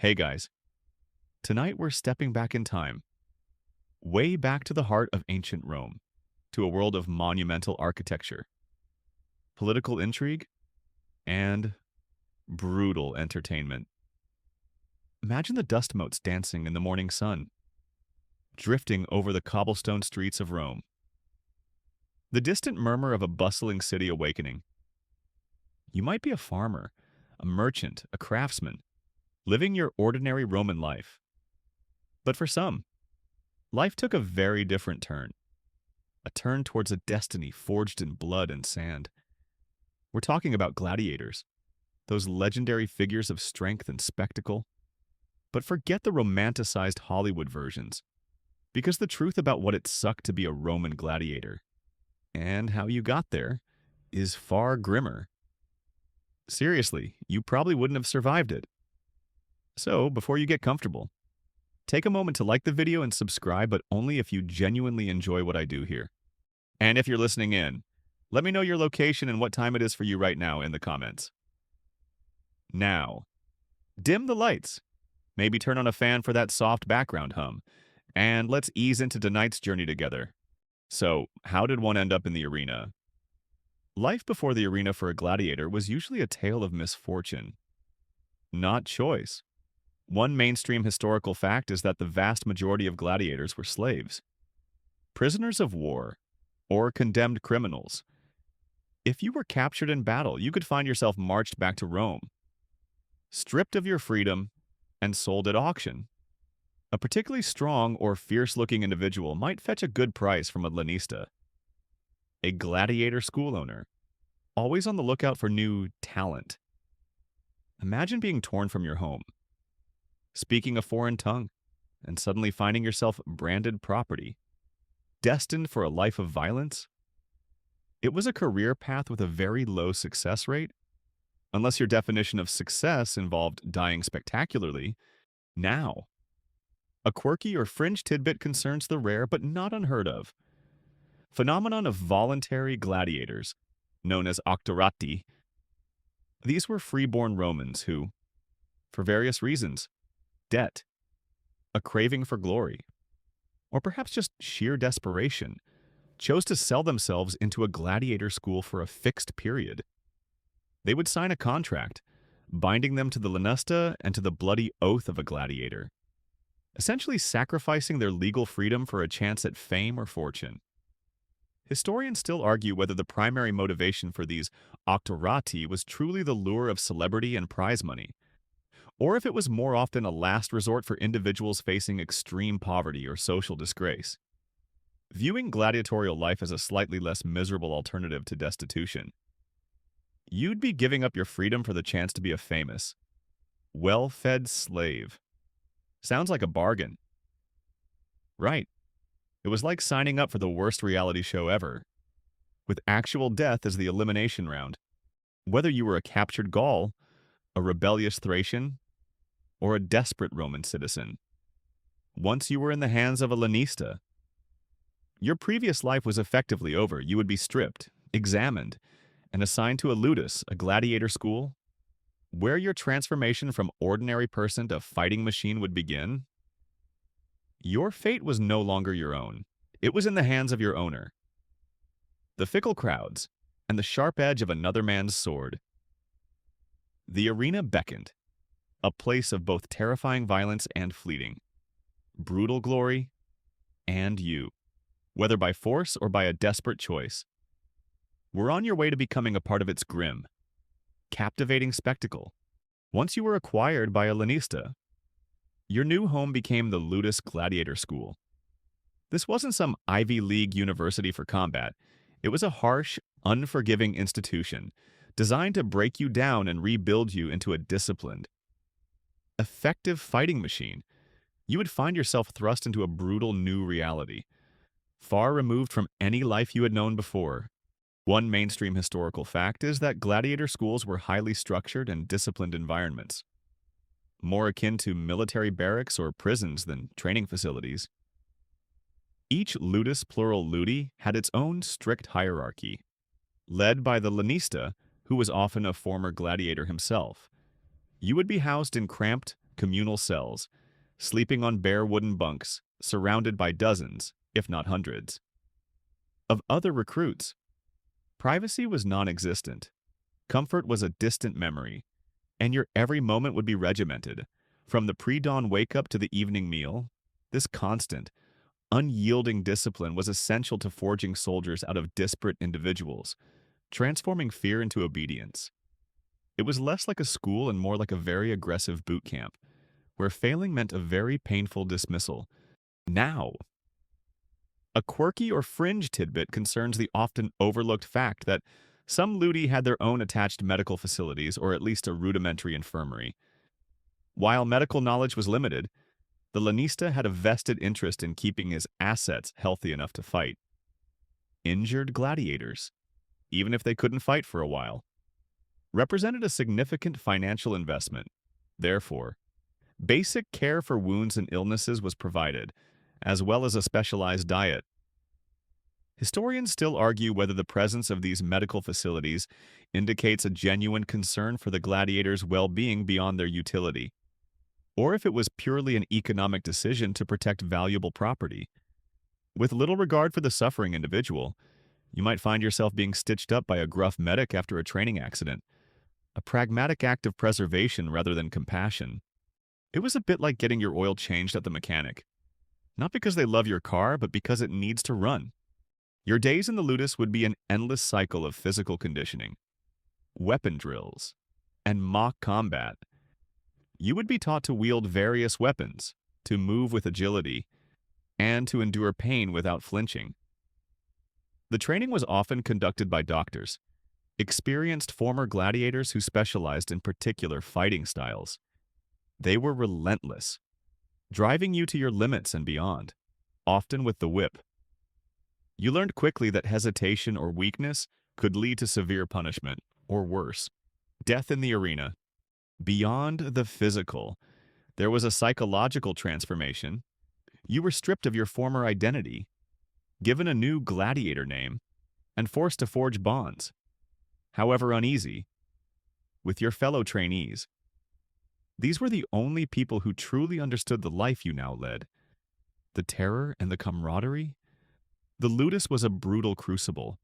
Hey guys, tonight we're stepping back in time, way back to the heart of ancient Rome, to a world of monumental architecture, political intrigue, and brutal entertainment. Imagine the dust motes dancing in the morning sun, drifting over the cobblestone streets of Rome. The distant murmur of a bustling city awakening. You might be a farmer, a merchant, a craftsman, living your ordinary Roman life. But for some, life took a very different turn. A turn towards a destiny forged in blood and sand. We're talking about gladiators, those legendary figures of strength and spectacle. But forget the romanticized Hollywood versions, because the truth about what it sucked to be a Roman gladiator, and how you got there, is far grimmer. Seriously, you probably wouldn't have survived it. So, before you get comfortable, take a moment to like the video and subscribe, but only if you genuinely enjoy what I do here. And if you're listening in, let me know your location and what time it is for you right now in the comments. Now, dim the lights. Maybe turn on a fan for that soft background hum. And let's ease into tonight's journey together. So, how did one end up in the arena? Life before the arena for a gladiator was usually a tale of misfortune, not choice. One mainstream historical fact is that the vast majority of gladiators were slaves, prisoners of war, or condemned criminals. If you were captured in battle, you could find yourself marched back to Rome, stripped of your freedom, and sold at auction. A particularly strong or fierce-looking individual might fetch a good price from a lanista, a gladiator school owner, always on the lookout for new talent. Imagine being torn from your home, speaking a foreign tongue, and suddenly finding yourself branded property, destined for a life of violence. It was a career path with a very low success rate. Unless your definition of success involved dying spectacularly. Now, a quirky or fringe tidbit concerns the rare but not unheard of phenomenon of voluntary gladiators, known as octorati. These were freeborn Romans who, for various reasons, debt, a craving for glory, or perhaps just sheer desperation, chose to sell themselves into a gladiator school for a fixed period. They would sign a contract, binding them to the lanista and to the bloody oath of a gladiator, essentially sacrificing their legal freedom for a chance at fame or fortune. Historians still argue whether the primary motivation for these octorati was truly the lure of celebrity and prize money, or if it was more often a last resort for individuals facing extreme poverty or social disgrace. Viewing gladiatorial life as a slightly less miserable alternative to destitution, you'd be giving up your freedom for the chance to be a famous, well-fed slave. Sounds like a bargain. Right. It was like signing up for the worst reality show ever, with actual death as the elimination round. Whether you were a captured Gaul, a rebellious Thracian, or a desperate Roman citizen. Once you were in the hands of a lanista, your previous life was effectively over. You would be stripped, examined, and assigned to a ludus, a gladiator school, where your transformation from ordinary person to fighting machine would begin. Your fate was no longer your own. It was in the hands of your owner. The fickle crowds, and the sharp edge of another man's sword. The arena beckoned, a place of both terrifying violence and fleeting, brutal glory, and you, whether by force or by a desperate choice. Were on your way to becoming a part of its grim, captivating spectacle. Once you were acquired by a lanista, your new home became the Ludus Gladiator School. This wasn't some Ivy League university for combat. It was a harsh, unforgiving institution designed to break you down and rebuild you into a disciplined, effective fighting machine. You would find yourself thrust into a brutal new reality, far removed from any life you had known before. One mainstream historical fact is that gladiator schools were highly structured and disciplined environments, more akin to military barracks or prisons than training facilities. Each ludus, plural ludi, had its own strict hierarchy, led by the lanista, who was often a former gladiator himself. You would be housed in cramped, communal cells, sleeping on bare wooden bunks, surrounded by dozens, if not hundreds, of other recruits. Privacy was non-existent. Comfort was a distant memory, and your every moment would be regimented. From the pre-dawn wake-up to the evening meal, this constant, unyielding discipline was essential to forging soldiers out of disparate individuals, transforming fear into obedience. It was less like a school and more like a very aggressive boot camp, where failing meant a very painful dismissal. Now, a quirky or fringe tidbit concerns the often overlooked fact that some ludi had their own attached medical facilities or at least a rudimentary infirmary. While medical knowledge was limited, the lanista had a vested interest in keeping his assets healthy enough to fight. Injured gladiators, even if they couldn't fight for a while, represented a significant financial investment. Therefore, basic care for wounds and illnesses was provided, as well as a specialized diet. Historians still argue whether the presence of these medical facilities indicates a genuine concern for the gladiators' well-being beyond their utility, or if it was purely an economic decision to protect valuable property. With little regard for the suffering individual, you might find yourself being stitched up by a gruff medic after a training accident, a pragmatic act of preservation rather than compassion. It was a bit like getting your oil changed at the mechanic, not because they love your car, but because it needs to run. Your days in the ludus would be an endless cycle of physical conditioning, weapon drills, and mock combat. You would be taught to wield various weapons, to move with agility, and to endure pain without flinching. The training was often conducted by doctors, experienced former gladiators who specialized in particular fighting styles. They were relentless, driving you to your limits and beyond, often with the whip. You learned quickly that hesitation or weakness could lead to severe punishment, or worse, death in the arena. Beyond the physical, there was a psychological transformation. You were stripped of your former identity, given a new gladiator name, and forced to forge bonds, however uneasy, with your fellow trainees. These were the only people who truly understood the life you now led. The terror and the camaraderie. The ludus was a brutal crucible,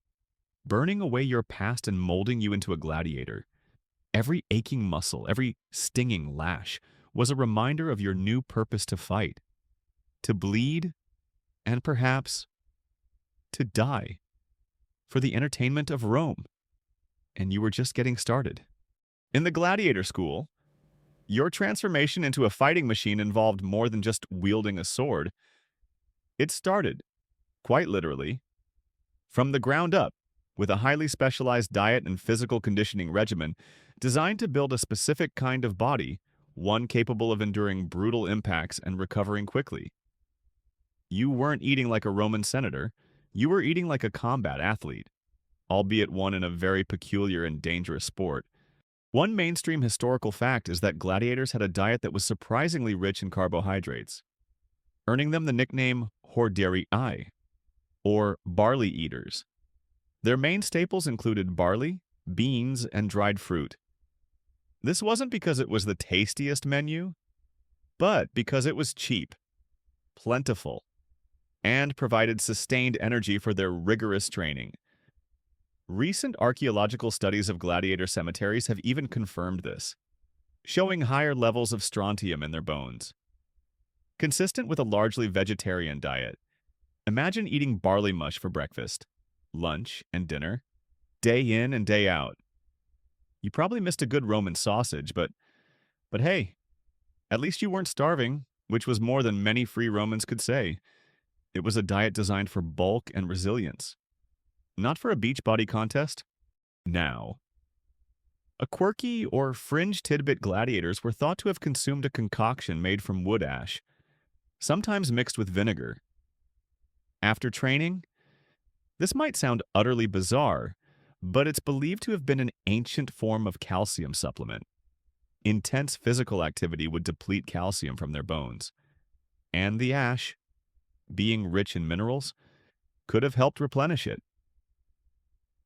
burning away your past and molding you into a gladiator. Every aching muscle, every stinging lash was a reminder of your new purpose to fight, to bleed, and perhaps to die for the entertainment of Rome. And you were just getting started. In the gladiator school, your transformation into a fighting machine involved more than just wielding a sword. It started, quite literally, from the ground up, with a highly specialized diet and physical conditioning regimen designed to build a specific kind of body, one capable of enduring brutal impacts and recovering quickly. You weren't eating like a Roman senator, you were eating like a combat athlete, albeit one in a very peculiar and dangerous sport. One mainstream historical fact is that gladiators had a diet that was surprisingly rich in carbohydrates, earning them the nickname horderii, or barley eaters. Their main staples included barley, beans, and dried fruit. This wasn't because it was the tastiest menu, but because it was cheap, plentiful, and provided sustained energy for their rigorous training. Recent archaeological studies of gladiator cemeteries have even confirmed this, showing higher levels of strontium in their bones. Consistent with a largely vegetarian diet, imagine eating barley mush for breakfast, lunch, and dinner, day in and day out. You probably missed a good Roman sausage, but hey, at least you weren't starving, which was more than many free Romans could say. It was a diet designed for bulk and resilience, not for a beach body contest. Now, a quirky or fringe tidbit gladiators were thought to have consumed a concoction made from wood ash, sometimes mixed with vinegar. After training, this might sound utterly bizarre, but it's believed to have been an ancient form of calcium supplement. Intense physical activity would deplete calcium from their bones, and the ash, being rich in minerals, could have helped replenish it,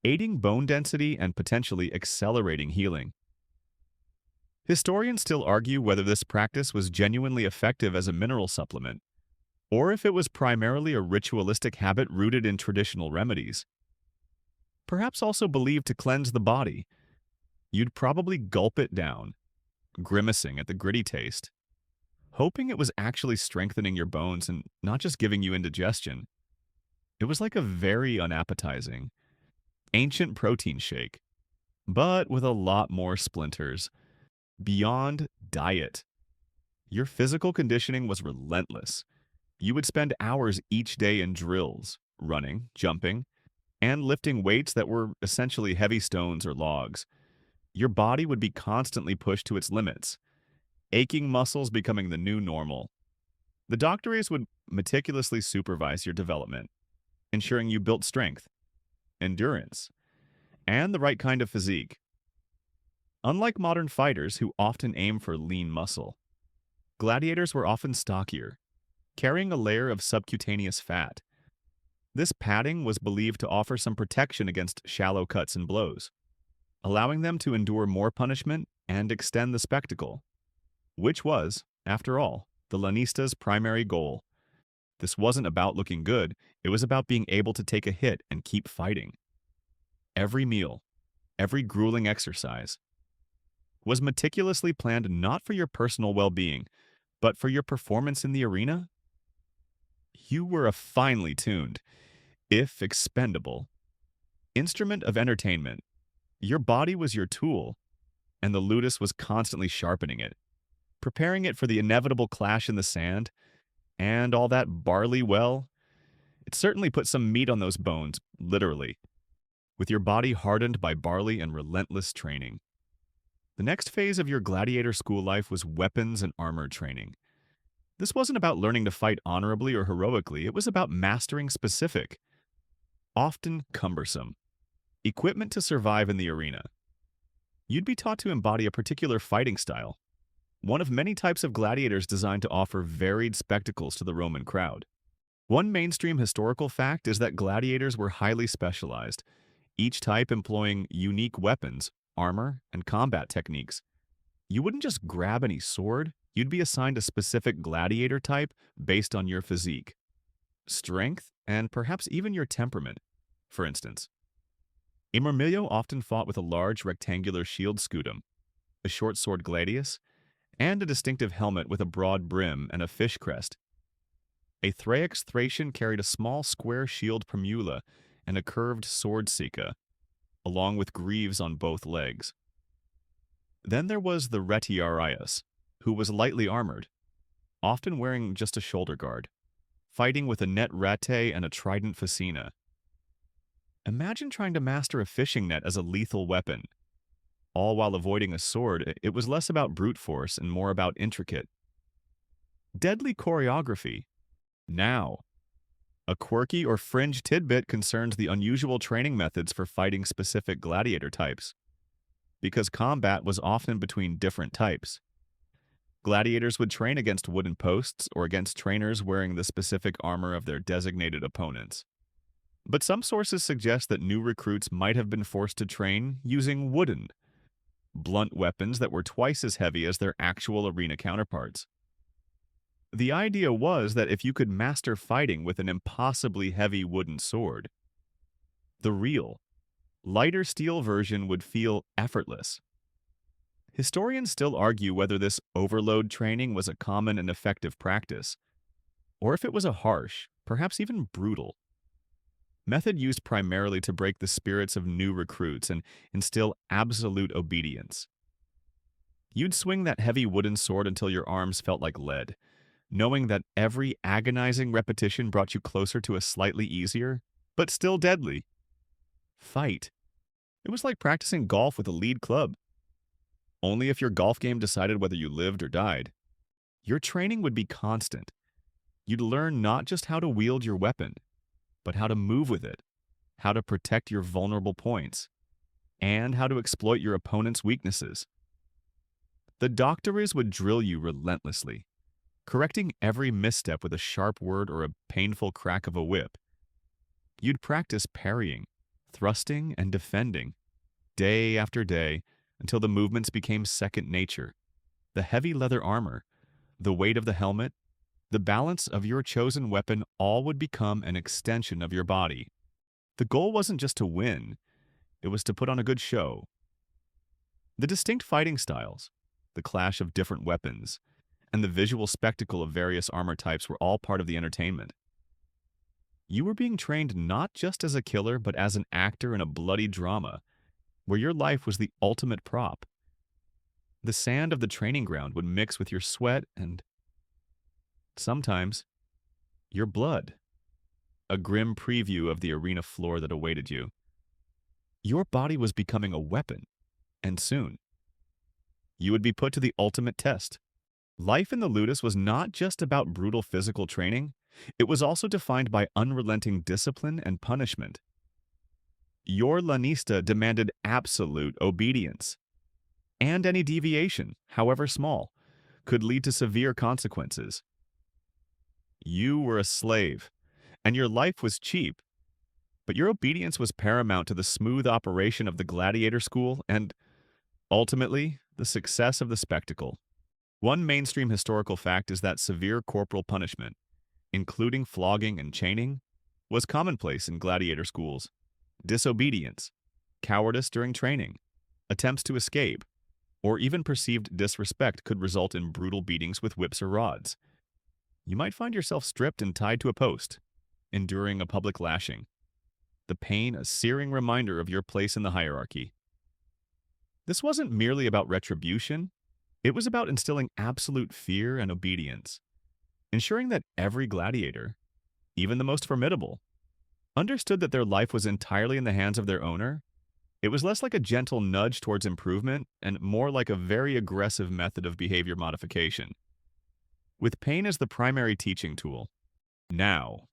aiding bone density and potentially accelerating healing. Historians still argue whether this practice was genuinely effective as a mineral supplement, or if it was primarily a ritualistic habit rooted in traditional remedies. Perhaps also believed to cleanse the body. You'd probably gulp it down, grimacing at the gritty taste, hoping it was actually strengthening your bones and not just giving you indigestion. It was like a very unappetizing, ancient protein shake, but with a lot more splinters. Beyond diet, your physical conditioning was relentless. You would spend hours each day in drills, running, jumping, and lifting weights that were essentially heavy stones or logs. Your body would be constantly pushed to its limits, aching muscles becoming the new normal. The doctors would meticulously supervise your development, ensuring you built strength, endurance, and the right kind of physique. Unlike modern fighters who often aim for lean muscle, gladiators were often stockier, carrying a layer of subcutaneous fat. This padding was believed to offer some protection against shallow cuts and blows, allowing them to endure more punishment and extend the spectacle, which was, after all, the Lanista's primary goal. This wasn't about looking good, it was about being able to take a hit and keep fighting. Every meal, every grueling exercise, was meticulously planned not for your personal well-being, but for your performance in the arena. You were a finely tuned, if expendable, instrument of entertainment. Your body was your tool, and the ludus was constantly sharpening it, preparing it for the inevitable clash in the sand, and all that barley well. It certainly put some meat on those bones, literally, with your body hardened by barley and relentless training. The next phase of your gladiator school life was weapons and armor training. This wasn't about learning to fight honorably or heroically, it was about mastering specific, often cumbersome, equipment to survive in the arena. You'd be taught to embody a particular fighting style, one of many types of gladiators designed to offer varied spectacles to the Roman crowd. One mainstream historical fact is that gladiators were highly specialized, each type employing unique weapons, armor, and combat techniques. You wouldn't just grab any sword, you'd be assigned a specific gladiator type based on your physique, strength, and perhaps even your temperament. For instance, a Myrmillo often fought with a large rectangular shield scutum, a short sword gladius, and a distinctive helmet with a broad brim and a fish crest. A Thrax Thracian carried a small square shield primula and a curved sword sica, along with greaves on both legs. Then there was the Retiarius, who was lightly armored, often wearing just a shoulder guard, fighting with a net rete and a trident facina. Imagine trying to master a fishing net as a lethal weapon. All while avoiding a sword, it was less about brute force and more about intricate, deadly choreography. Now, a quirky or fringe tidbit concerns the unusual training methods for fighting specific gladiator types, because combat was often between different types. Gladiators would train against wooden posts or against trainers wearing the specific armor of their designated opponents. But some sources suggest that new recruits might have been forced to train using wooden, blunt weapons that were twice as heavy as their actual arena counterparts. The idea was that if you could master fighting with an impossibly heavy wooden sword, the real, lighter steel version would feel effortless. Historians still argue whether this overload training was a common and effective practice, or if it was a harsh, perhaps even brutal, method used primarily to break the spirits of new recruits and instill absolute obedience. You'd swing that heavy wooden sword until your arms felt like lead, knowing that every agonizing repetition brought you closer to a slightly easier, but still deadly, fight. It was like practicing golf with a lead club. Only if your golf game decided whether you lived or died. Your training would be constant. You'd learn not just how to wield your weapon, but how to move with it, how to protect your vulnerable points, and how to exploit your opponent's weaknesses. The doctors would drill you relentlessly, correcting every misstep with a sharp word or a painful crack of a whip. You'd practice parrying, thrusting, and defending, day after day, until the movements became second nature. The heavy leather armor, the weight of the helmet, the balance of your chosen weapon all would become an extension of your body. The goal wasn't just to win, it was to put on a good show. The distinct fighting styles, the clash of different weapons, and the visual spectacle of various armor types were all part of the entertainment. You were being trained not just as a killer, but as an actor in a bloody drama, where your life was the ultimate prop. The sand of the training ground would mix with your sweat and, sometimes, your blood. A grim preview of the arena floor that awaited you. Your body was becoming a weapon, and soon, you would be put to the ultimate test. Life in the Ludus was not just about brutal physical training, it was also defined by unrelenting discipline and punishment. Your lanista demanded absolute obedience, and any deviation, however small, could lead to severe consequences. You were a slave, and your life was cheap, but your obedience was paramount to the smooth operation of the Gladiator school and, ultimately, the success of the spectacle. One mainstream historical fact is that severe corporal punishment, including flogging and chaining, was commonplace in gladiator schools. Disobedience, cowardice during training, attempts to escape, or even perceived disrespect could result in brutal beatings with whips or rods. You might find yourself stripped and tied to a post, enduring a public lashing. The pain a searing reminder of your place in the hierarchy. This wasn't merely about retribution, it was about instilling absolute fear and obedience, ensuring that every gladiator, even the most formidable, understood that their life was entirely in the hands of their owner. It was less like a gentle nudge towards improvement and more like a very aggressive method of behavior modification, with pain as the primary teaching tool. Now,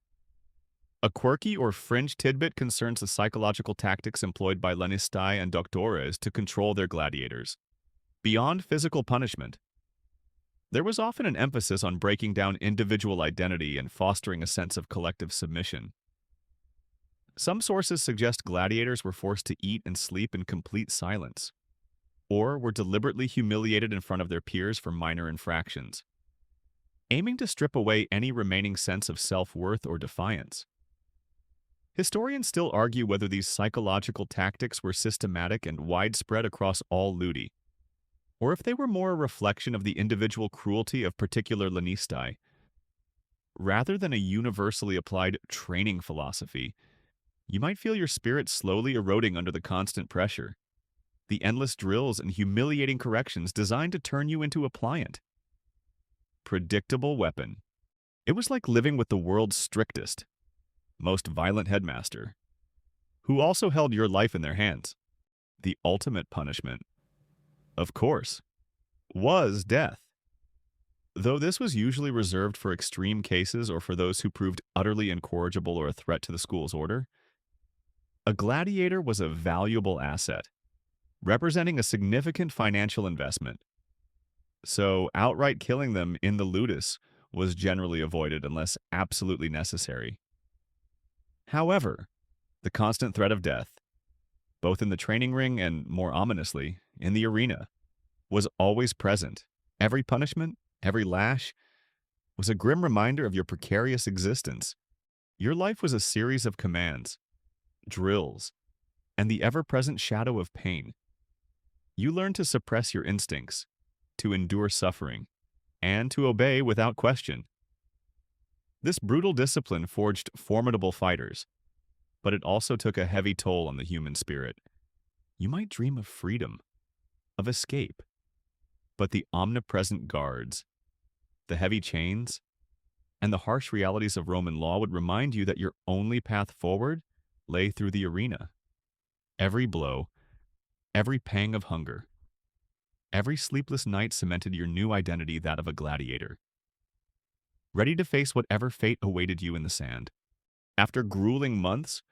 a quirky or fringe tidbit concerns the psychological tactics employed by Lanistae and Doctores to control their gladiators. Beyond physical punishment, there was often an emphasis on breaking down individual identity and fostering a sense of collective submission. Some sources suggest gladiators were forced to eat and sleep in complete silence, or were deliberately humiliated in front of their peers for minor infractions, aiming to strip away any remaining sense of self-worth or defiance. Historians still argue whether these psychological tactics were systematic and widespread across all ludi, or if they were more a reflection of the individual cruelty of particular lanistae. Rather than a universally applied training philosophy, you might feel your spirit slowly eroding under the constant pressure, the endless drills and humiliating corrections designed to turn you into a pliant, predictable weapon. It was like living with the world's strictest, most violent headmaster, who also held your life in their hands. The ultimate punishment, of course, was death. Though this was usually reserved for extreme cases or for those who proved utterly incorrigible or a threat to the school's order, a gladiator was a valuable asset, representing a significant financial investment. So outright killing them in the ludus was generally avoided unless absolutely necessary. However, the constant threat of death, both in the training ring and, more ominously, in the arena, was always present. Every punishment, every lash, was a grim reminder of your precarious existence. Your life was a series of commands, drills, and the ever-present shadow of pain. You learned to suppress your instincts, to endure suffering, and to obey without question. This brutal discipline forged formidable fighters, but it also took a heavy toll on the human spirit. You might dream of freedom, of escape, but the omnipresent guards, the heavy chains, and the harsh realities of Roman law would remind you that your only path forward lay through the arena. Every blow, every pang of hunger, every sleepless night cemented your new identity, that of a gladiator, ready to face whatever fate awaited you in the sand. After grueling months,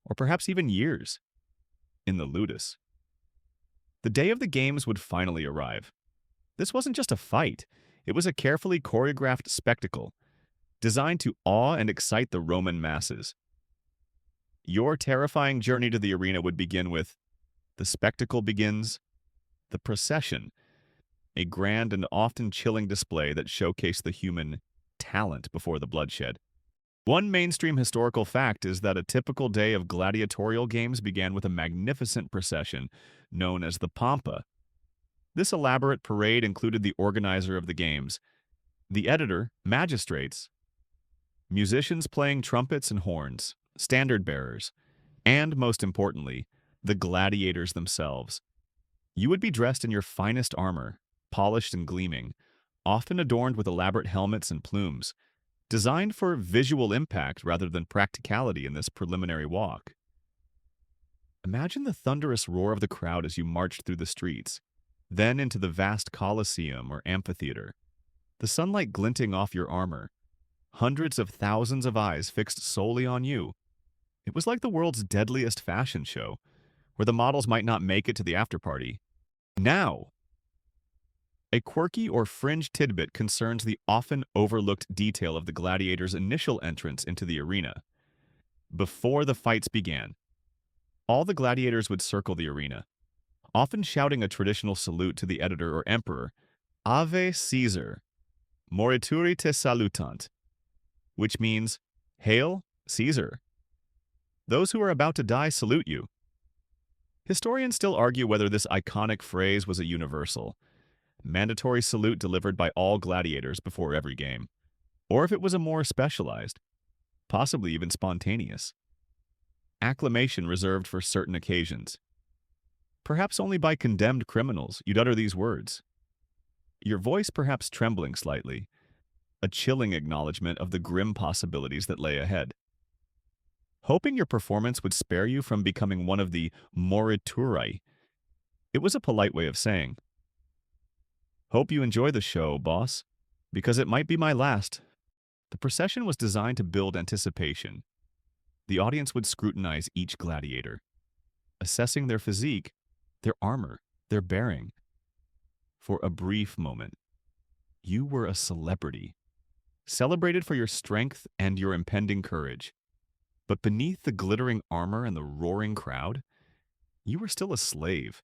or perhaps even years, in the ludus, the day of the games would finally arrive. This wasn't just a fight, it was a carefully choreographed spectacle, designed to awe and excite the Roman masses. Your terrifying journey to the arena would begin with "The spectacle begins, the procession, a grand and often chilling display that showcased the human talent before the bloodshed. One mainstream historical fact is that a typical day of gladiatorial games began with a magnificent procession known as the Pampa. This elaborate parade included the organizer of the games, the editor, magistrates, musicians playing trumpets and horns, standard bearers, and, most importantly, the gladiators themselves. You would be dressed in your finest armor, polished and gleaming, often adorned with elaborate helmets and plumes, designed for visual impact rather than practicality in this preliminary walk. Imagine the thunderous roar of the crowd as you marched through the streets, then into the vast Colosseum or amphitheater, the sunlight glinting off your armor, hundreds of thousands of eyes fixed solely on you. It was like the world's deadliest fashion show, where the models might not make it to the after-party. Now, a quirky or fringe tidbit concerns the often overlooked detail of the gladiators' initial entrance into the arena. Before the fights began, all the gladiators would circle the arena, often shouting a traditional salute to the editor or emperor, Ave Caesar, morituri te salutant, which means, Hail, Caesar. Those who are about to die salute you. Historians still argue whether this iconic phrase was a universal, mandatory salute delivered by all gladiators before every game, or if it was a more specialized, possibly even spontaneous, acclamation reserved for certain occasions. Perhaps only by condemned criminals you'd utter these words, your voice perhaps trembling slightly, a chilling acknowledgement of the grim possibilities that lay ahead. Hoping your performance would spare you from becoming one of the morituri, it was a polite way of saying, Hope you enjoy the show, boss, because it might be my last. The procession was designed to build anticipation. The audience would scrutinize each gladiator, assessing their physique, their armor, their bearing. For a brief moment, you were a celebrity, celebrated for your strength and your impending courage. But beneath the glittering armor and the roaring crowd, you were still a slave,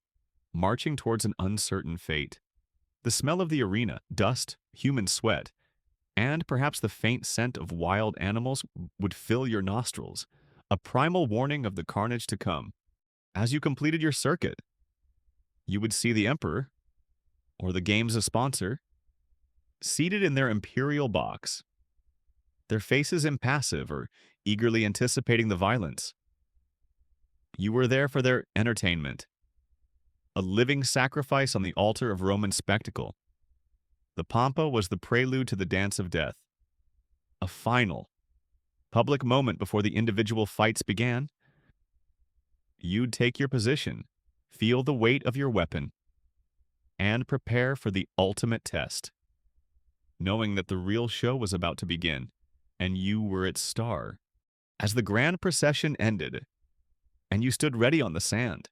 marching towards an uncertain fate. The smell of the arena, dust, human sweat, and perhaps the faint scent of wild animals would fill your nostrils, a primal warning of the carnage to come. As you completed your circuit, you would see the emperor, or the game's sponsor, seated in their imperial box, their faces impassive or eagerly anticipating the violence. You were there for their entertainment, a living sacrifice on the altar of Roman spectacle. The Pampa was the prelude to the dance of death, a final, public moment before the individual fights began. You'd take your position, feel the weight of your weapon, and prepare for the ultimate test, knowing that the real show was about to begin, and you were its star. As the grand procession ended, and you stood ready on the sand,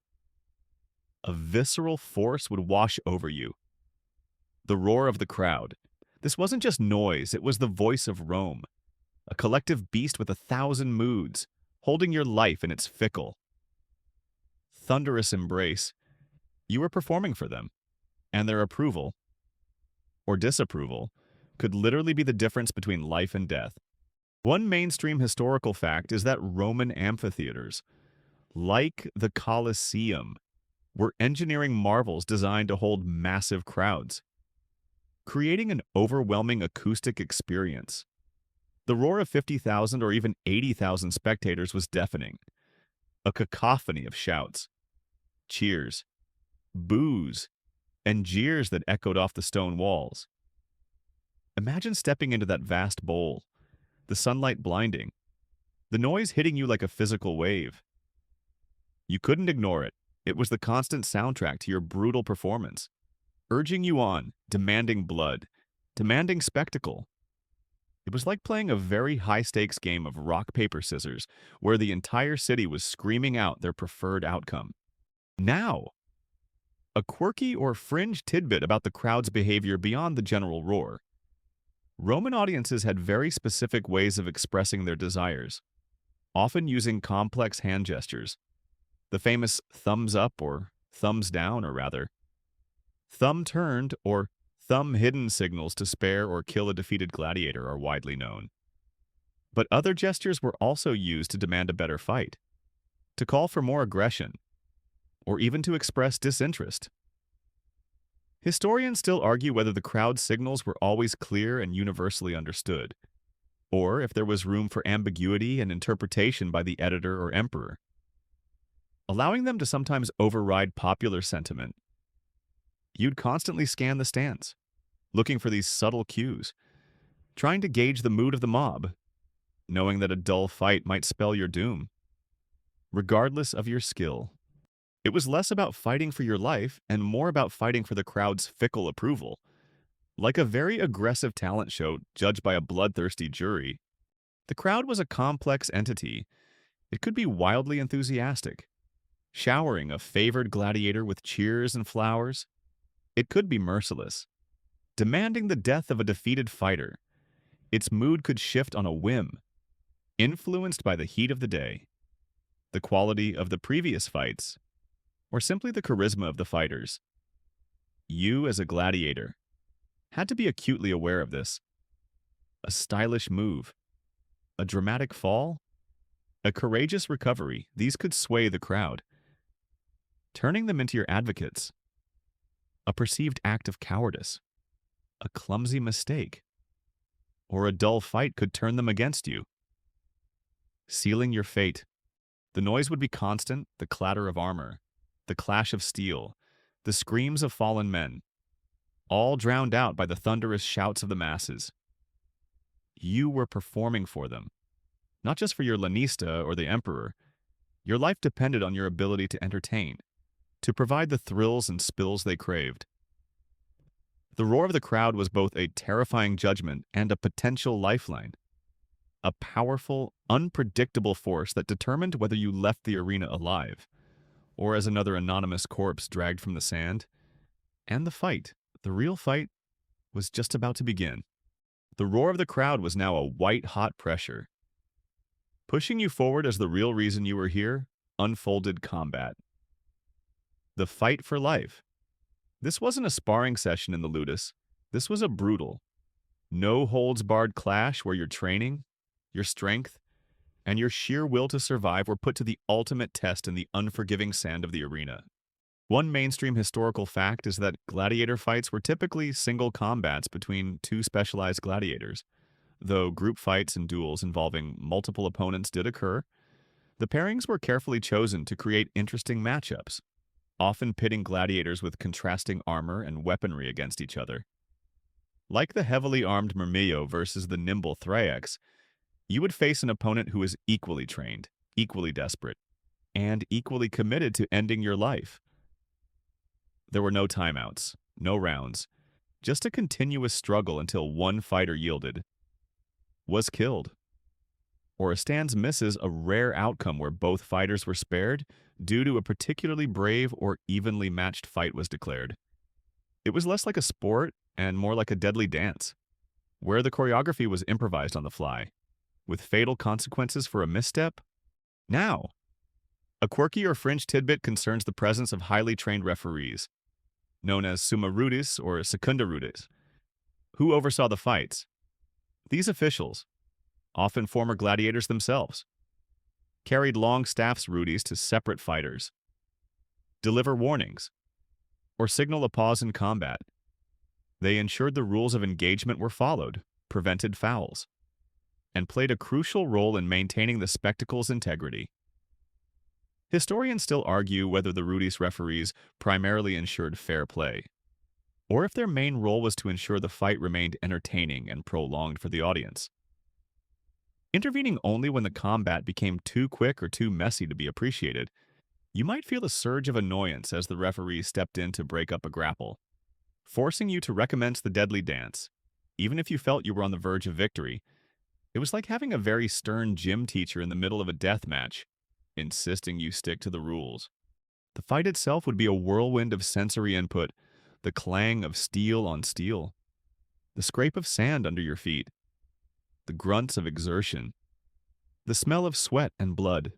a visceral force would wash over you. The roar of the crowd. This wasn't just noise, it was the voice of Rome, a collective beast with 1,000 moods, holding your life in its fickle, thunderous embrace. You were performing for them, and their approval, or disapproval, could literally be the difference between life and death. One mainstream historical fact is that Roman amphitheaters, like the Colosseum, were engineering marvels designed to hold massive crowds, creating an overwhelming acoustic experience. The roar of 50,000 or even 80,000 spectators was deafening, a cacophony of shouts, cheers, boos, and jeers that echoed off the stone walls. Imagine stepping into that vast bowl, the sunlight blinding, the noise hitting you like a physical wave. You couldn't ignore it. It was the constant soundtrack to your brutal performance, urging you on, demanding blood, demanding spectacle. It was like playing a very high-stakes game of rock, paper, scissors, where the entire city was screaming out their preferred outcome. Now, a quirky or fringe tidbit about the crowd's behavior beyond the general roar. Roman audiences had very specific ways of expressing their desires, often using complex hand gestures. The famous thumbs up or thumbs down, or rather, Thumb-turned or thumb-hidden signals to spare or kill a defeated gladiator are widely known. But other gestures were also used to demand a better fight, to call for more aggression, or even to express disinterest. Historians still argue whether the crowd's signals were always clear and universally understood, or if there was room for ambiguity and interpretation by the editor or emperor, allowing them to sometimes override popular sentiment. You'd constantly scan the stands, looking for these subtle cues, trying to gauge the mood of the mob, knowing that a dull fight might spell your doom, regardless of your skill. It was less about fighting for your life and more about fighting for the crowd's fickle approval. Like a very aggressive talent show judged by a bloodthirsty jury, the crowd was a complex entity. It could be wildly enthusiastic, showering a favored gladiator with cheers and flowers. It could be merciless, demanding the death of a defeated fighter. Its mood could shift on a whim, influenced by the heat of the day, the quality of the previous fights, or simply the charisma of the fighters. You, as a gladiator, had to be acutely aware of this. A stylish move, a dramatic fall, a courageous recovery, these could sway the crowd, turning them into your advocates. A perceived act of cowardice, a clumsy mistake, or a dull fight could turn them against you, sealing your fate. The noise would be constant, the clatter of armor, the clash of steel, the screams of fallen men, all drowned out by the thunderous shouts of the masses. You were performing for them, not just for your lanista or the emperor. Your life depended on your ability to entertain, to provide the thrills and spills they craved. The roar of the crowd was both a terrifying judgment and a potential lifeline, a powerful, unpredictable force that determined whether you left the arena alive, or as another anonymous corpse dragged from the sand. And the fight, the real fight, was just about to begin. The roar of the crowd was now a white-hot pressure. Pushing you forward as the real reason you were here, unfolded combat. The fight for life. This wasn't a sparring session in the ludus. This was a brutal, no-holds-barred clash where your training, your strength, and your sheer will to survive were put to the ultimate test in the unforgiving sand of the arena. One mainstream historical fact is that gladiator fights were typically single combats between two specialized gladiators. Though group fights and duels involving multiple opponents did occur, the pairings were carefully chosen to create interesting matchups, often pitting gladiators with contrasting armor and weaponry against each other. Like the heavily armed Myrmillo versus the nimble Thraex, you would face an opponent who is equally trained, equally desperate, and equally committed to ending your life. There were no timeouts, no rounds, just a continuous struggle until one fighter yielded, was killed, or a stance misses, a rare outcome where both fighters were spared due to a particularly brave or evenly matched fight was declared. It was less like a sport and more like a deadly dance, where the choreography was improvised on the fly, with fatal consequences for a misstep. Now, a quirky or fringe tidbit concerns the presence of highly trained referees, known as summa rudis or secunda rudis, who oversaw the fights. These officials, often former gladiators themselves, carried long staffs rudis to separate fighters, deliver warnings, or signal a pause in combat. They ensured the rules of engagement were followed, prevented fouls, and played a crucial role in maintaining the spectacle's integrity. Historians still argue whether the rudis referees primarily ensured fair play, or if their main role was to ensure the fight remained entertaining and prolonged for the audience. Intervening only when the combat became too quick or too messy to be appreciated, you might feel a surge of annoyance as the referee stepped in to break up a grapple, forcing you to recommence the deadly dance, even if you felt you were on the verge of victory. It was like having a very stern gym teacher in the middle of a death match, insisting you stick to the rules. The fight itself would be a whirlwind of sensory input, the clang of steel on steel, the scrape of sand under your feet, the grunts of exertion, the smell of sweat and blood,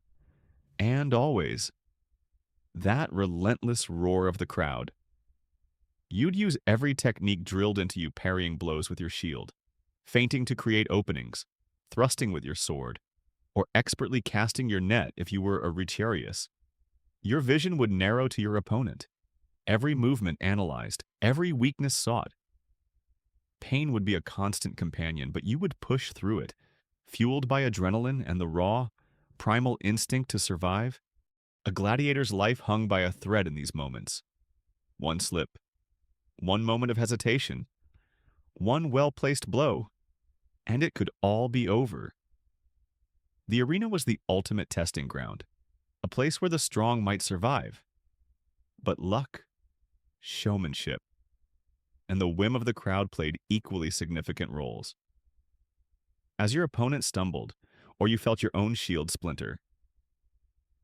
and always, that relentless roar of the crowd. You'd use every technique drilled into you, parrying blows with your shield, feinting to create openings, thrusting with your sword, or expertly casting your net if you were a Retiarius. Your vision would narrow to your opponent, every movement analyzed, every weakness sought. Pain would be a constant companion, but you would push through it, fueled by adrenaline and the raw, primal instinct to survive. A gladiator's life hung by a thread in these moments. One slip, one moment of hesitation, one well-placed blow, and it could all be over. The arena was the ultimate testing ground, a place where the strong might survive. But luck, showmanship, and the whim of the crowd played equally significant roles. As your opponent stumbled, or you felt your own shield splinter,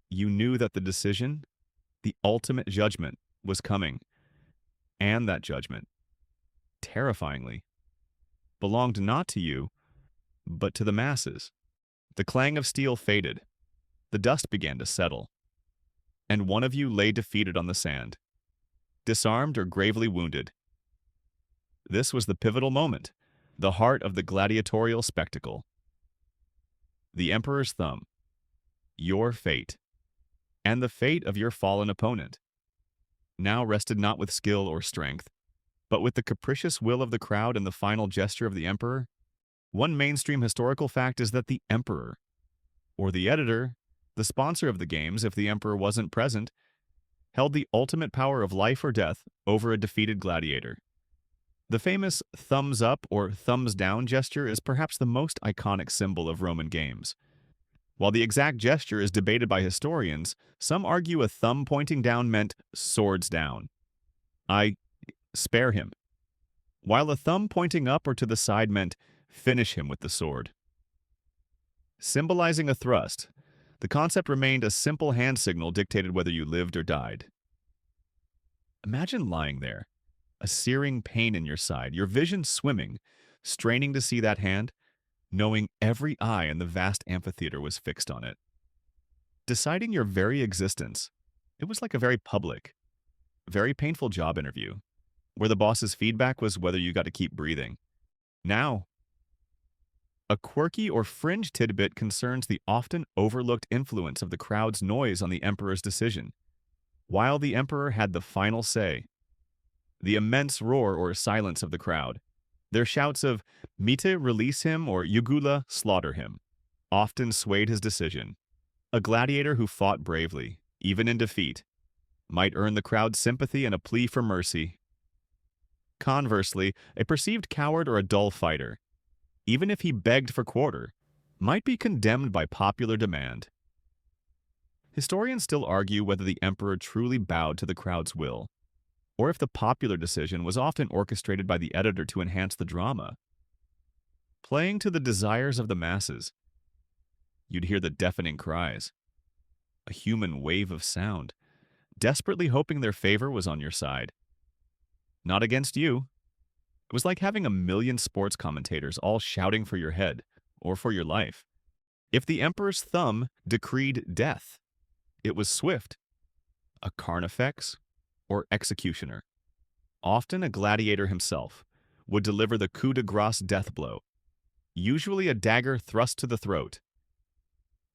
you knew that the decision, the ultimate judgment, was coming, and that judgment, terrifyingly, belonged not to you, but to the masses. The clang of steel faded, the dust began to settle, and one of you lay defeated on the sand, disarmed or gravely wounded. This was the pivotal moment, the heart of the gladiatorial spectacle. The Emperor's thumb, your fate, and the fate of your fallen opponent, now rested not with skill or strength, but with the capricious will of the crowd and the final gesture of the Emperor. One mainstream historical fact is that the Emperor, or the editor, the sponsor of the games if the Emperor wasn't present, held the ultimate power of life or death over a defeated gladiator. The famous thumbs up or thumbs down gesture is perhaps the most iconic symbol of Roman games. While the exact gesture is debated by historians, some argue a thumb pointing down meant swords down. Spare him, while a thumb pointing up or to the side meant finish him with the sword. Symbolizing a thrust, the concept remained a simple hand signal dictated whether you lived or died. Imagine lying there, a searing pain in your side, your vision swimming, straining to see that hand, knowing every eye in the vast amphitheater was fixed on it. Deciding your very existence, it was like a very public, very painful job interview, where the boss's feedback was whether you got to keep breathing. Now, a quirky or fringe tidbit concerns the often overlooked influence of the crowd's noise on the Emperor's decision. While the Emperor had the final say, the immense roar or silence of the crowd, their shouts of "Mite, release him," or "Jugula, slaughter him," often swayed his decision. A gladiator who fought bravely, even in defeat, might earn the crowd's sympathy and a plea for mercy. Conversely, a perceived coward or a dull fighter, even if he begged for quarter, might be condemned by popular demand. Historians still argue whether the Emperor truly bowed to the crowd's will, or if the popular decision was often orchestrated by the editor to enhance the drama. Playing to the desires of the masses, you'd hear the deafening cries, a human wave of sound, desperately hoping their favor was on your side. Not against you. It was like having a million sports commentators all shouting for your head or for your life. If the Emperor's thumb decreed death, it was swift, a carnifex, or executioner. Often a gladiator himself would deliver the coup de grace death blow, usually a dagger thrust to the throat.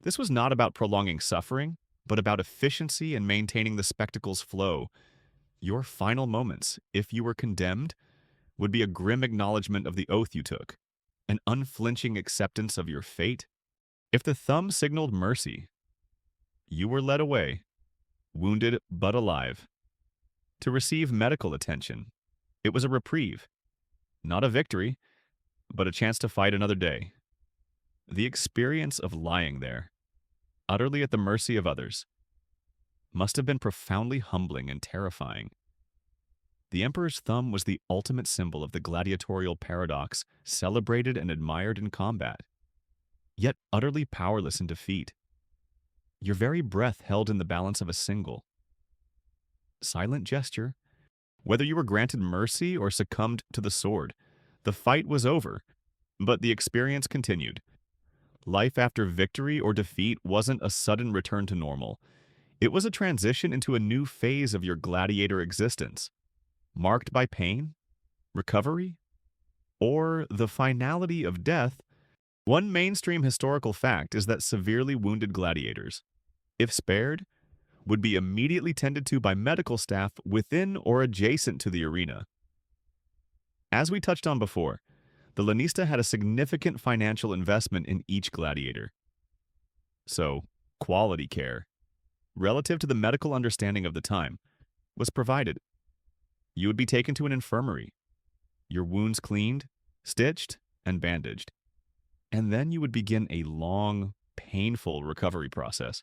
This was not about prolonging suffering, but about efficiency and maintaining the spectacle's flow. Your final moments, if you were condemned, would be a grim acknowledgement of the oath you took, an unflinching acceptance of your fate. If the thumb signaled mercy, you were led away, wounded but alive, to receive medical attention. It was a reprieve, not a victory, but a chance to fight another day. The experience of lying there, utterly at the mercy of others, must have been profoundly humbling and terrifying. The Emperor's thumb was the ultimate symbol of the gladiatorial paradox, celebrated and admired in combat, yet utterly powerless in defeat. Your very breath held in the balance of a single, silent gesture. Whether you were granted mercy or succumbed to the sword, the fight was over, but the experience continued. Life after victory or defeat wasn't a sudden return to normal. It was a transition into a new phase of your gladiator existence. marked by pain, recovery, or the finality of death. One mainstream historical fact is that severely wounded gladiators, if spared, would be immediately tended to by medical staff within or adjacent to the arena. As we touched on before, the lanista had a significant financial investment in each gladiator. So, quality care, relative to the medical understanding of the time, was provided. You would be taken to an infirmary, your wounds cleaned, stitched, and bandaged. And then you would begin a long, painful recovery process.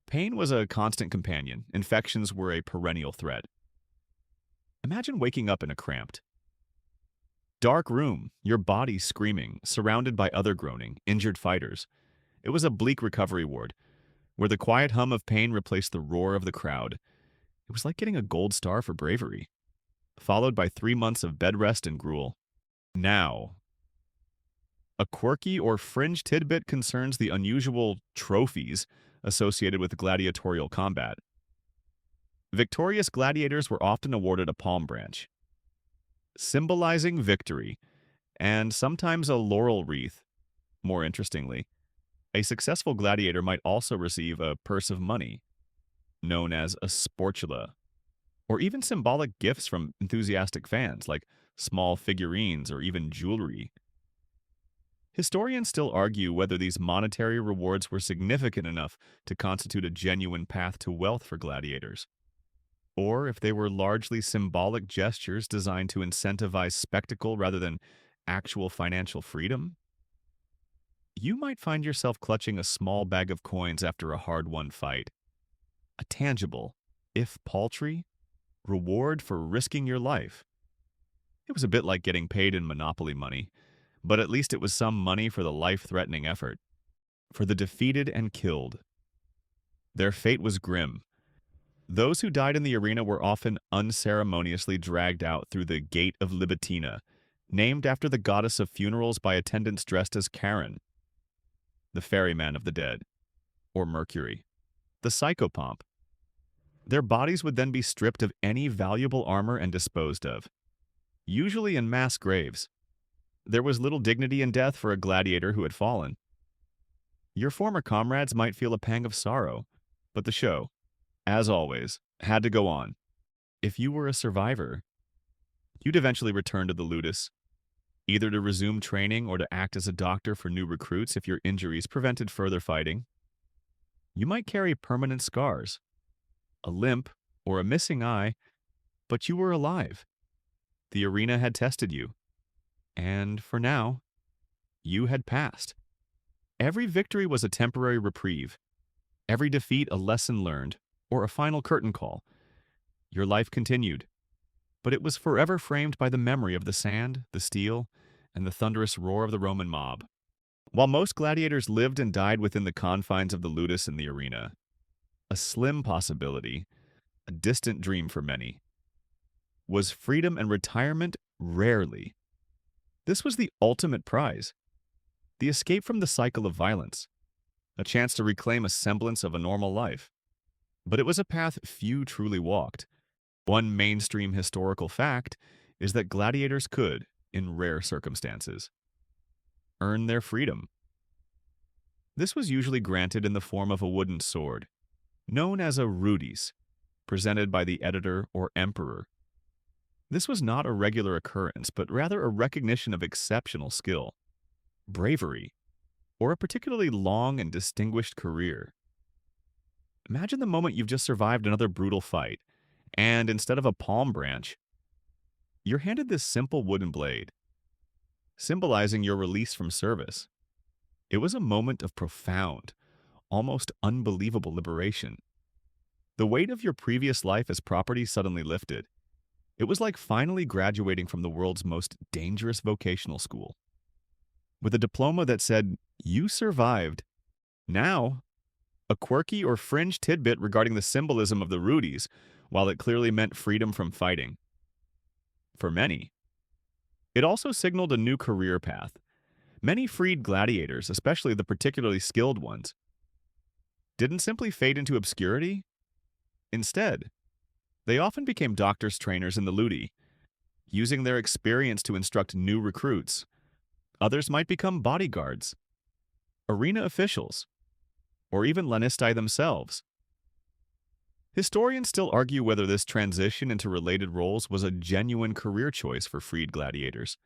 Pain was a constant companion. Infections were a perennial threat. Imagine waking up in a cramped, dark room, your body screaming, surrounded by other groaning, injured fighters. It was a bleak recovery ward, where the quiet hum of pain replaced the roar of the crowd. It was like getting a gold star for bravery, followed by 3 months of bed rest and gruel. Now, a quirky or fringe tidbit concerns the unusual trophies associated with gladiatorial combat. Victorious gladiators were often awarded a palm branch, symbolizing victory, and sometimes a laurel wreath. More interestingly, a successful gladiator might also receive a purse of money, known as a sportula, or even symbolic gifts from enthusiastic fans, like small figurines or even jewelry. Historians still argue whether these monetary rewards were significant enough to constitute a genuine path to wealth for gladiators, or if they were largely symbolic gestures designed to incentivize spectacle rather than actual financial freedom. You might find yourself clutching a small bag of coins after a hard-won fight, a tangible, if paltry, reward for risking your life. It was a bit like getting paid in Monopoly money, but at least it was some money for the life-threatening effort. For the defeated and killed, their fate was grim. Those who died in the arena were often unceremoniously dragged out through the Gate of Libitina, named after the goddess of funerals by attendants dressed as Charon, the ferryman of the dead, or Mercury, the psychopomp. Their bodies would then be stripped of any valuable armor and disposed of, usually in mass graves. There was little dignity in death for a gladiator who had fallen. Your former comrades might feel a pang of sorrow, but the show, as always, had to go on. If you were a survivor, you'd eventually return to the ludus, either to resume training or to act as a doctor for new recruits if your injuries prevented further fighting. You might carry permanent scars, a limp, or a missing eye, but you were alive. The arena had tested you, and for now, you had passed. Every victory was a temporary reprieve, every defeat a lesson learned, or a final curtain call. Your life continued, but it was forever framed by the memory of the sand, the steel, and the thunderous roar of the Roman mob. While most gladiators lived and died within the confines of the ludus and the arena, a slim possibility, a distant dream for many, was freedom and retirement rarely. This was the ultimate prize, the escape from the cycle of violence, a chance to reclaim a semblance of a normal life. But it was a path few truly walked. One mainstream historical fact is that gladiators could, in rare circumstances, earn their freedom. This was usually granted in the form of a wooden sword, known as a rudis, presented by the editor or emperor. This was not a regular occurrence, but rather a recognition of exceptional skill, bravery, or a particularly long and distinguished career. Imagine the moment you've just survived another brutal fight, and instead of a palm branch, you're handed this simple wooden blade, symbolizing your release from service. It was a moment of profound, almost unbelievable liberation. The weight of your previous life as property suddenly lifted. It was like finally graduating from the world's most dangerous vocational school. With a diploma that said, "You survived." Now, a quirky or fringe tidbit regarding the symbolism of the rudis, while it clearly meant freedom from fighting. For many, it also signaled a new career path. Many freed gladiators, especially the particularly skilled ones, didn't simply fade into obscurity. Instead, They often became doctors' trainers in the ludi, using their experience to instruct new recruits. Others might become bodyguards, arena officials, or even Lanistae themselves. Historians still argue whether this transition into related roles was a genuine career choice for freed gladiators,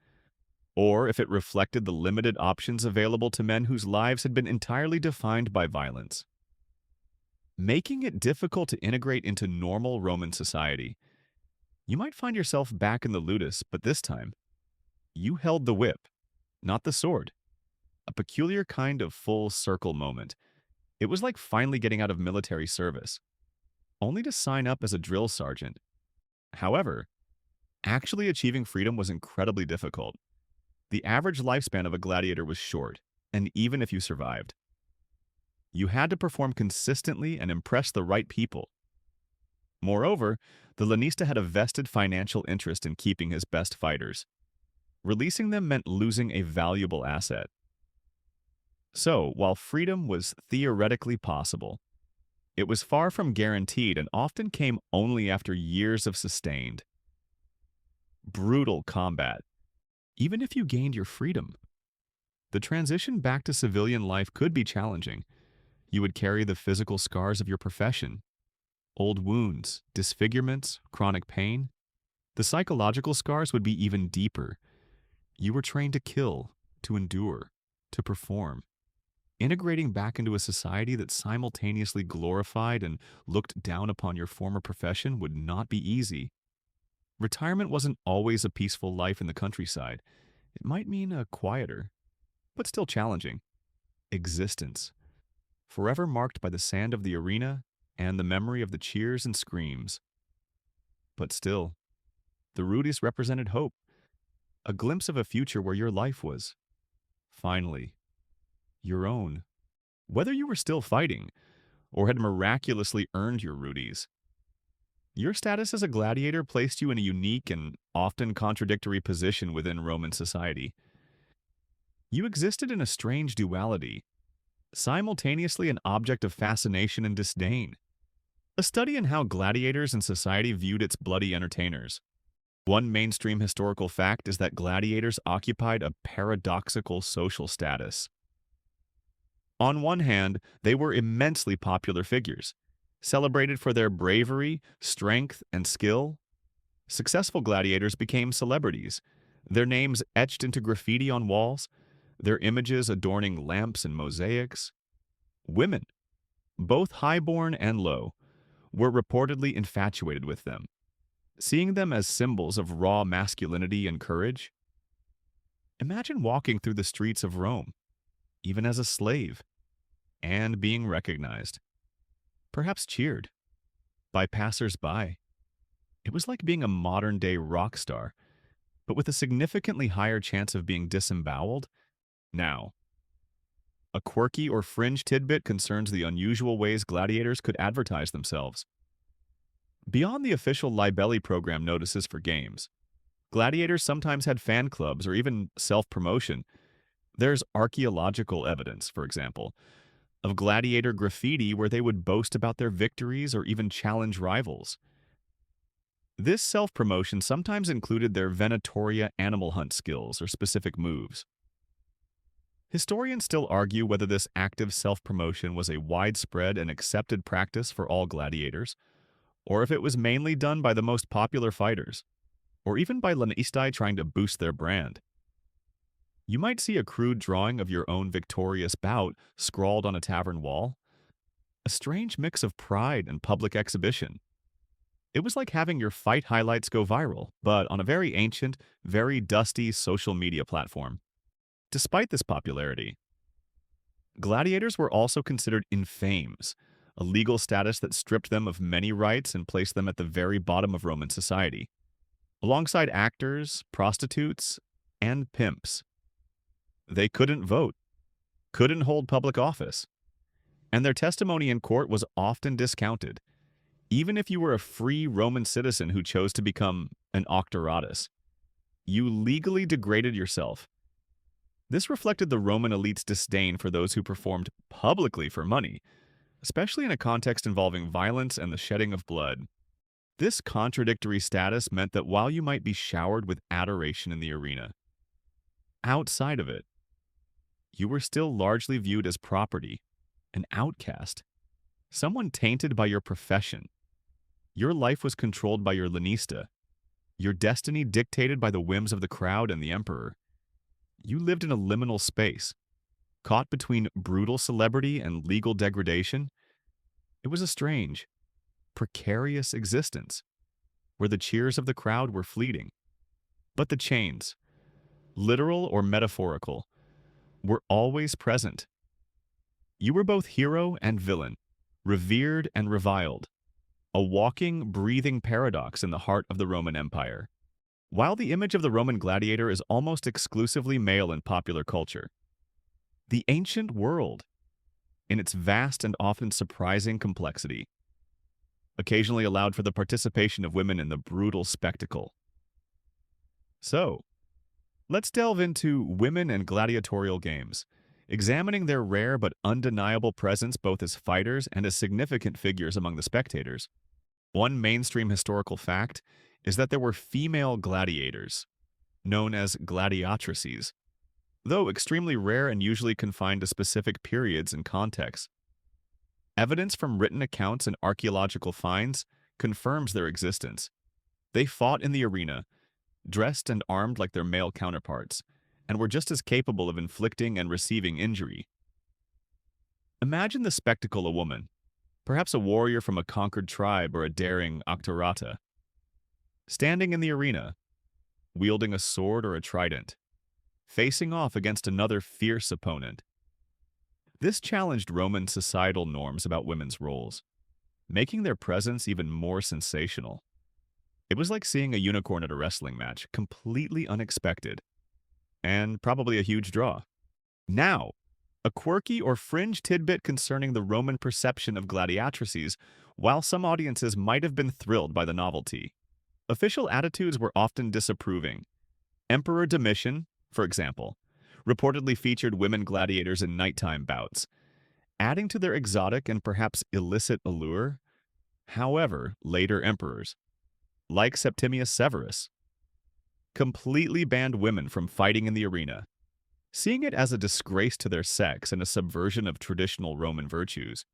or if it reflected the limited options available to men whose lives had been entirely defined by violence, making it difficult to integrate into normal Roman society. You might find yourself back in the ludus, but this time, you held the whip, not the sword. A peculiar kind of full circle moment. It was like finally getting out of military service, only to sign up as a drill sergeant. However, actually achieving freedom was incredibly difficult. The average lifespan of a gladiator was short, and even if you survived, you had to perform consistently and impress the right people. Moreover, the lanista had a vested financial interest in keeping his best fighters. Releasing them meant losing a valuable asset. So, while freedom was theoretically possible, it was far from guaranteed and often came only after years of sustained, brutal combat. Even if you gained your freedom, the transition back to civilian life could be challenging. You would carry the physical scars of your profession, old wounds, disfigurements, chronic pain. The psychological scars would be even deeper. You were trained to kill, to endure, to perform. Integrating back into a society that simultaneously glorified and looked down upon your former profession would not be easy. Retirement wasn't always a peaceful life in the countryside. It might mean a quieter, but still challenging, existence, forever marked by the sand of the arena and the memory of the cheers and screams. But still, the Rudis represented hope, a glimpse of a future where your life was, finally, your own. Whether you were still fighting or had miraculously earned your Rudis, your status as a gladiator placed you in a unique and often contradictory position within Roman society. You existed in a strange duality, simultaneously an object of fascination and disdain. A study in how gladiators and society viewed its bloody entertainers. One mainstream historical fact is that gladiators occupied a paradoxical social status. On one hand, they were immensely popular figures, celebrated for their bravery, strength, and skill. Successful gladiators became celebrities, their names etched into graffiti on walls, their images adorning lamps and mosaics. Women, both highborn and low, were reportedly infatuated with them, seeing them as symbols of raw masculinity and courage. Imagine walking through the streets of Rome, even as a slave, and being recognized, perhaps cheered, by passers-by. It was like being a modern-day rock star, but with a significantly higher chance of being disemboweled. Now, a quirky or fringe tidbit concerns the unusual ways gladiators could advertise themselves. Beyond the official libelli program notices for games, gladiators sometimes had fan clubs or even self-promotion. There's archaeological evidence, for example, of gladiator graffiti where they would boast about their victories or even challenge rivals. This self-promotion sometimes included their venatoria animal hunt skills or specific moves. Historians still argue whether this active self-promotion was a widespread and accepted practice for all gladiators, or if it was mainly done by the most popular fighters, or even by Lanistae trying to boost their brand. You might see a crude drawing of your own victorious bout scrawled on a tavern wall, a strange mix of pride and public exhibition. It was like having your fight highlights go viral, but on a very ancient, very dusty social media platform. Despite this popularity, gladiators were also considered infames, a legal status that stripped them of many rights and placed them at the very bottom of Roman society, alongside actors, prostitutes, and pimps. They couldn't vote, couldn't hold public office, and their testimony in court was often discounted, even if you were a free Roman citizen who chose to become an octoratus. You legally degraded yourself. This reflected the Roman elite's disdain for those who performed publicly for money, especially in a context involving violence and the shedding of blood. This contradictory status meant that while you might be showered with adoration in the arena, outside of it, you were still largely viewed as property, an outcast, someone tainted by your profession. Your life was controlled by your lanista, your destiny dictated by the whims of the crowd and the emperor. You lived in a liminal space, caught between brutal celebrity and legal degradation. It was a strange, precarious existence, where the cheers of the crowd were fleeting. But the chains, literal or metaphorical, were always present. You were both hero and villain, revered and reviled, a walking, breathing paradox in the heart of the Roman Empire. While the image of the Roman gladiator is almost exclusively male in popular culture, the ancient world, in its vast and often surprising complexity, occasionally allowed for the participation of women in the brutal spectacle. So, let's delve into women and gladiatorial games, examining their rare but undeniable presence both as fighters and as significant figures among the spectators. One mainstream historical fact is that there were female gladiators, known as gladiatrices, though extremely rare and usually confined to specific periods and contexts. Evidence from written accounts and archaeological finds confirms their existence. They fought in the arena, dressed and armed like their male counterparts, and were just as capable of inflicting and receiving injury. Imagine the spectacle: a woman, perhaps a warrior from a conquered tribe or a daring octorata, standing in the arena, wielding a sword or a trident, facing off against another fierce opponent. This challenged Roman societal norms about women's roles, making their presence even more sensational. It was like seeing a unicorn at a wrestling match, completely unexpected, and probably a huge draw. Now, a quirky or fringe tidbit concerning the Roman perception of gladiatrices. While some audiences might have been thrilled by the novelty, official attitudes were often disapproving. Emperor Domitian, for example, reportedly featured women gladiators in nighttime bouts, adding to their exotic and perhaps illicit allure. However, later emperors, like Septimius Severus, completely banned women from fighting in the arena, seeing it as a disgrace to their sex and a subversion of traditional Roman virtues.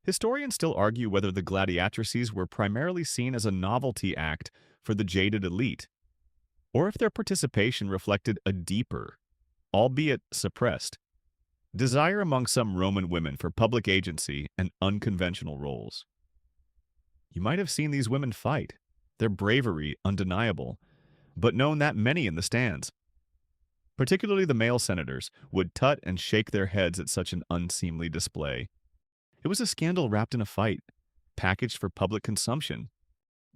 Historians still argue whether the gladiatrices were primarily seen as a novelty act for the jaded elite, or if their participation reflected a deeper, albeit suppressed, desire among some Roman women for public agency and unconventional roles. You might have seen these women fight, their bravery undeniable, but known that many in the stands, particularly the male senators, would tut and shake their heads at such an unseemly display. It was a scandal wrapped in a fight, packaged for public consumption,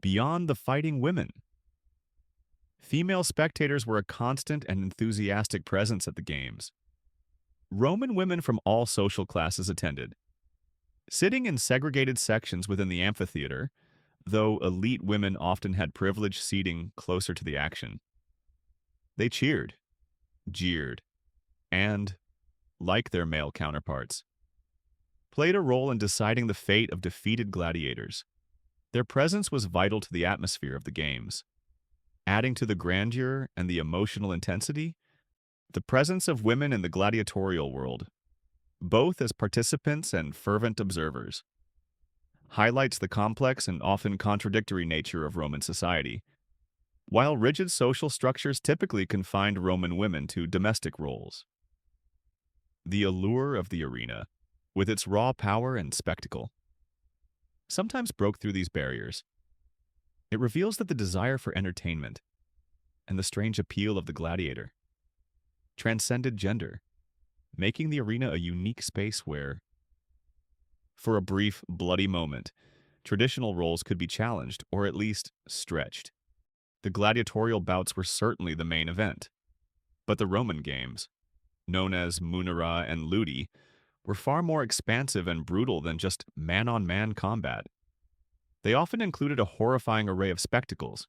beyond the fighting women. Female spectators were a constant and enthusiastic presence at the games. Roman women from all social classes attended, sitting in segregated sections within the amphitheater, though elite women often had privileged seating closer to the action. They cheered, jeered, and, like their male counterparts, played a role in deciding the fate of defeated gladiators. Their presence was vital to the atmosphere of the games. Adding to the grandeur and the emotional intensity, the presence of women in the gladiatorial world, both as participants and fervent observers, highlights the complex and often contradictory nature of Roman society. While rigid social structures typically confined Roman women to domestic roles, the allure of the arena, with its raw power and spectacle, sometimes broke through these barriers. It reveals that the desire for entertainment and the strange appeal of the gladiator transcended gender, making the arena a unique space where, for a brief, bloody moment, traditional roles could be challenged or at least stretched. The gladiatorial bouts were certainly the main event, but the Roman games, known as munera and ludi, were far more expansive and brutal than just man-on-man combat. They often included a horrifying array of spectacles,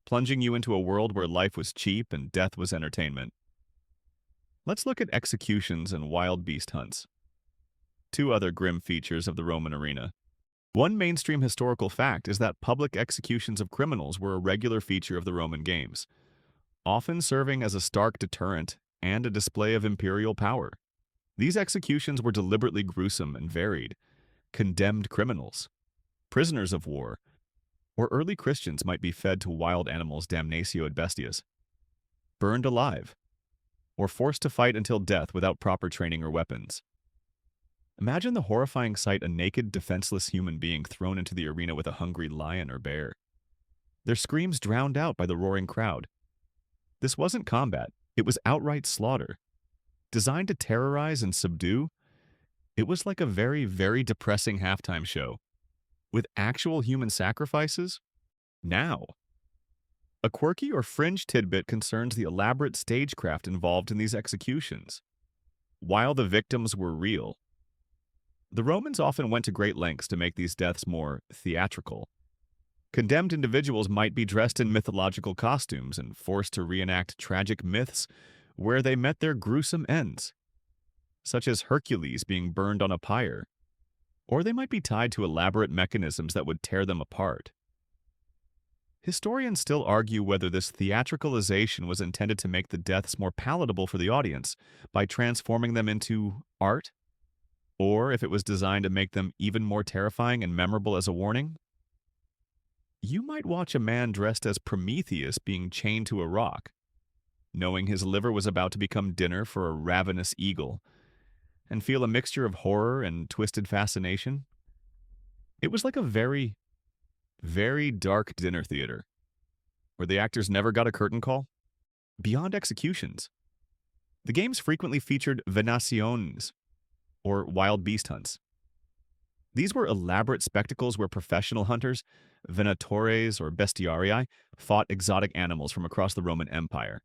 plunging you into a world where life was cheap and death was entertainment. Let's look at executions and wild beast hunts, two other grim features of the Roman arena. One mainstream historical fact is that public executions of criminals were a regular feature of the Roman games, often serving as a stark deterrent and a display of imperial power. These executions were deliberately gruesome and varied. Condemned criminals, prisoners of war, or early Christians might be fed to wild animals damnatio ad bestias, burned alive, or forced to fight until death without proper training or weapons. Imagine the horrifying sight: a naked, defenseless human being thrown into the arena with a hungry lion or bear, their screams drowned out by the roaring crowd. This wasn't combat, it was outright slaughter. Designed to terrorize and subdue, it was like a very, very depressing halftime show, with actual human sacrifices. Now, a quirky or fringe tidbit concerns the elaborate stagecraft involved in these executions. While the victims were real, the Romans often went to great lengths to make these deaths more theatrical. Condemned individuals might be dressed in mythological costumes and forced to reenact tragic myths where they met their gruesome ends, such as Hercules being burned on a pyre, or they might be tied to elaborate mechanisms that would tear them apart. Historians still argue whether this theatricalization was intended to make the deaths more palatable for the audience by transforming them into art, or if it was designed to make them even more terrifying and memorable as a warning. You might watch a man dressed as Prometheus being chained to a rock, knowing his liver was about to become dinner for a ravenous eagle, and feel a mixture of horror and twisted fascination. It was like a very, very dark dinner theater, where the actors never got a curtain call. Beyond executions, the games frequently featured venaciones, or wild beast hunts. These were elaborate spectacles where professional hunters, venatores or bestiarii, fought exotic animals from across the Roman Empire.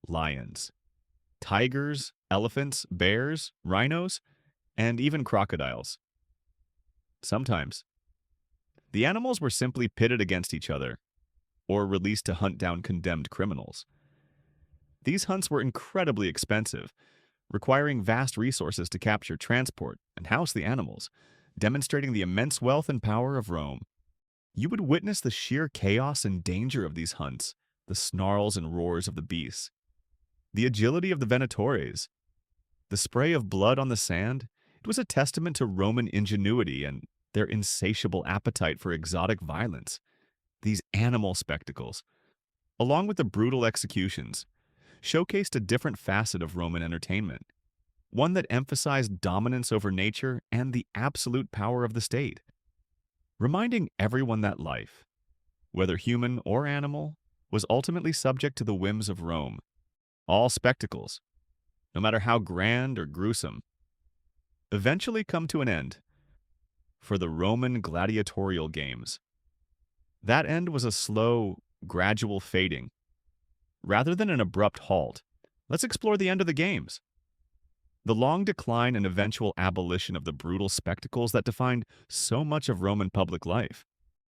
Lions, tigers, elephants, bears, rhinos, and even crocodiles. Sometimes, the animals were simply pitted against each other or released to hunt down condemned criminals. These hunts were incredibly expensive, requiring vast resources to capture, transport, and house the animals, demonstrating the immense wealth and power of Rome. You would witness the sheer chaos and danger of these hunts, the snarls and roars of the beasts, the agility of the venatores, the spray of blood on the sand. It was a testament to Roman ingenuity and their insatiable appetite for exotic violence. These animal spectacles, along with the brutal executions, showcased a different facet of Roman entertainment, one that emphasized dominance over nature and the absolute power of the state, reminding everyone that life, whether human or animal, was ultimately subject to the whims of Rome. All spectacles, no matter how grand or gruesome, eventually come to an end for the Roman gladiatorial games. That end was a slow, gradual fading. Rather than an abrupt halt, let's explore the end of the games. The long decline and eventual abolition of the brutal spectacles that defined so much of Roman public life.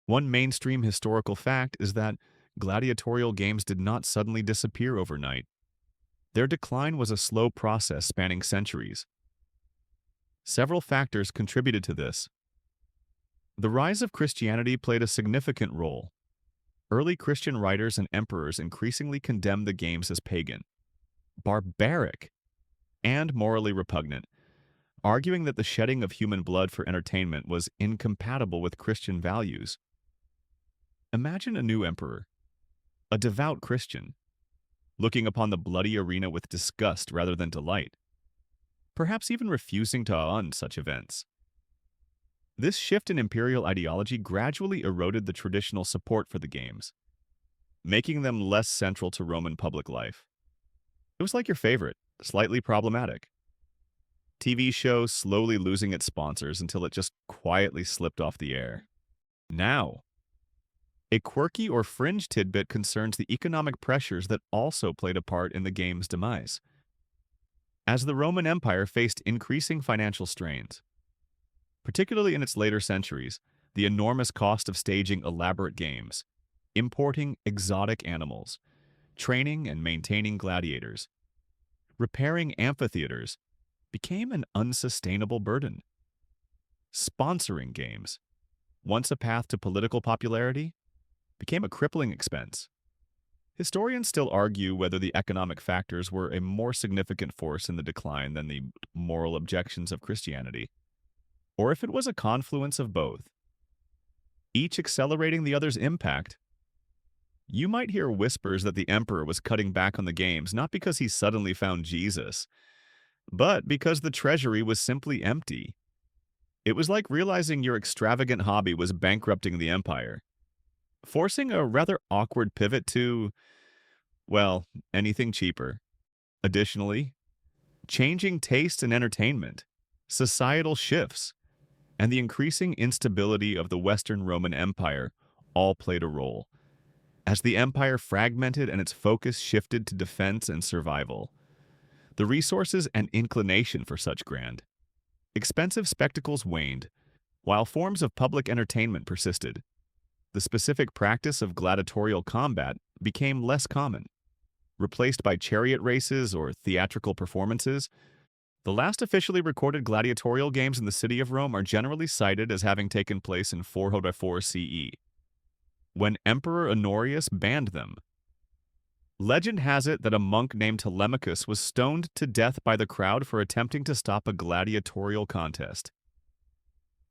One mainstream historical fact is that gladiatorial games did not suddenly disappear overnight. Their decline was a slow process spanning centuries. Several factors contributed to this. The rise of Christianity played a significant role. Early Christian writers and emperors increasingly condemned the games as pagan, barbaric, and morally repugnant, arguing that the shedding of human blood for entertainment was incompatible with Christian values. Imagine a new emperor, a devout Christian, looking upon the bloody arena with disgust rather than delight, perhaps even refusing to fund such events. This shift in imperial ideology gradually eroded the traditional support for the games, making them less central to Roman public life. It was like your favorite, slightly problematic TV show slowly losing its sponsors until it just quietly slipped off the air. Now, a quirky or fringe tidbit concerns the economic pressures that also played a part in the game's demise. As the Roman Empire faced increasing financial strains, particularly in its later centuries, the enormous cost of staging elaborate games, importing exotic animals, training and maintaining gladiators, repairing amphitheaters became an unsustainable burden. Sponsoring games, once a path to political popularity, became a crippling expense. Historians still argue whether the economic factors were a more significant force in the decline than the moral objections of Christianity, or if it was a confluence of both, each accelerating the other's impact. You might hear whispers that the emperor was cutting back on the games not because he suddenly found Jesus, but because the treasury was simply empty. It was like realizing your extravagant hobby was bankrupting the empire, forcing a rather awkward pivot to, well, anything cheaper. Additionally, changing tastes in entertainment, societal shifts, and the increasing instability of the Western Roman Empire all played a role. As the empire fragmented and its focus shifted to defense and survival, the resources and inclination for such grand, expensive spectacles waned, while forms of public entertainment persisted. The specific practice of gladiatorial combat became less common. Replaced by chariot races or theatrical performances, the last officially recorded gladiatorial games in the city of Rome are generally cited as having taken place in 404 CE, when Emperor Honorius banned them. Legend has it that a monk named Telemachus was stoned to death by the crowd for attempting to stop a gladiatorial contest,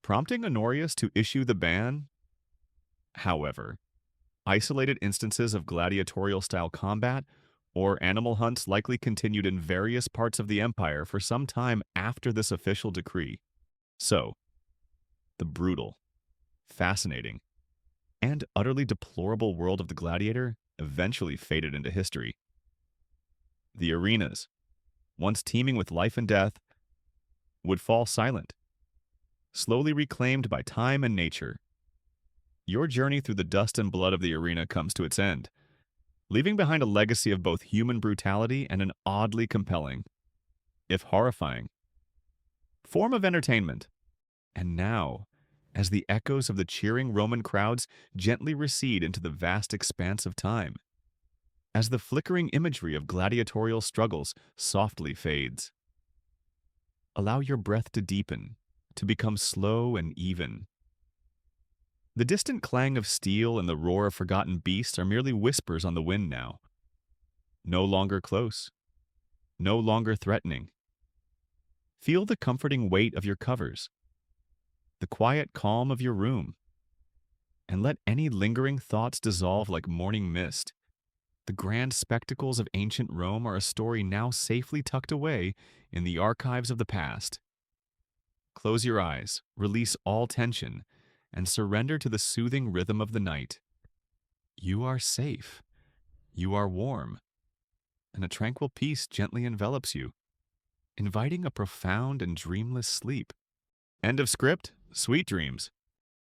prompting Honorius to issue the ban. However, isolated instances of gladiatorial-style combat or animal hunts likely continued in various parts of the empire for some time after this official decree. So, the brutal, fascinating, and utterly deplorable world of the gladiator eventually faded into history. The arenas, once teeming with life and death, would fall silent, slowly reclaimed by time and nature. Your journey through the dust and blood of the arena comes to its end, leaving behind a legacy of both human brutality and an oddly compelling, if horrifying, form of entertainment. And now, as the echoes of the cheering Roman crowds gently recede into the vast expanse of time, as the flickering imagery of gladiatorial struggles softly fades, allow your breath to deepen, to become slow and even. The distant clang of steel and the roar of forgotten beasts are merely whispers on the wind now. No longer close, no longer threatening. Feel the comforting weight of your covers, the quiet calm of your room, and let any lingering thoughts dissolve like morning mist. The grand spectacles of ancient Rome are a story now safely tucked away in the archives of the past. Close your eyes, release all tension, and surrender to the soothing rhythm of the night. You are safe, you are warm, and a tranquil peace gently envelops you, inviting a profound and dreamless sleep. End of script. Sweet dreams.